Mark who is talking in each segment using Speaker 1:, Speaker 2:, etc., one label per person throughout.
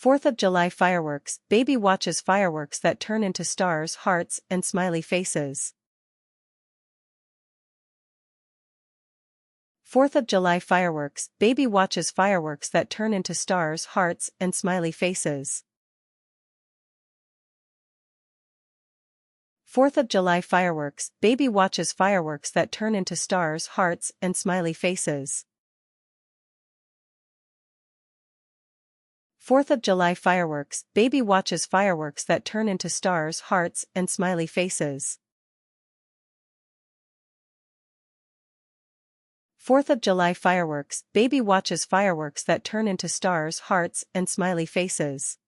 Speaker 1: 4th of July fireworks, baby watches fireworks that turn into stars, hearts, and smiley faces. 4th of July fireworks, baby watches fireworks that turn into stars, hearts, and smiley faces. 4th of July fireworks, baby watches fireworks that turn into stars, hearts, and smiley faces. 4th of July fireworks, baby watches fireworks that turn into stars, hearts, and smiley faces. 4th of July fireworks, baby watches fireworks that turn into stars, hearts, and smiley faces.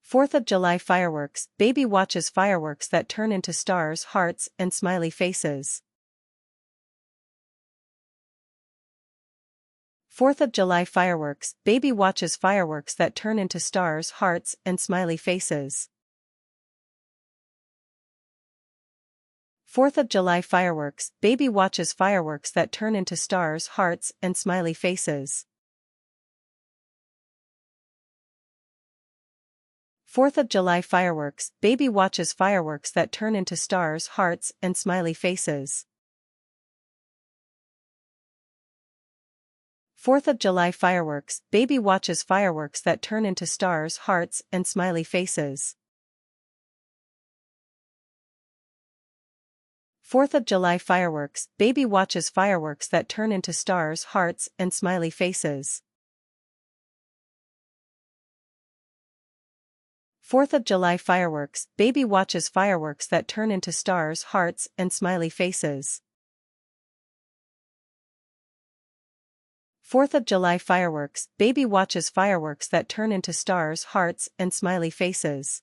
Speaker 1: 4th of July fireworks, baby watches fireworks that turn into stars, hearts, and smiley faces. 4th of July fireworks, baby watches fireworks that turn into stars, hearts, and smiley faces. 4th of July fireworks, baby watches fireworks that turn into stars, hearts, and smiley faces. 4th of July fireworks, baby watches fireworks that turn into stars, hearts, and smiley faces. 4th of July fireworks, baby watches fireworks that turn into stars, hearts, and smiley faces. 4th of July fireworks, baby watches fireworks that turn into stars, hearts, and smiley faces. 4th of July fireworks, baby watches fireworks that turn into stars, hearts, and smiley faces. 4th of July fireworks, baby watches fireworks that turn into stars, hearts, and smiley faces.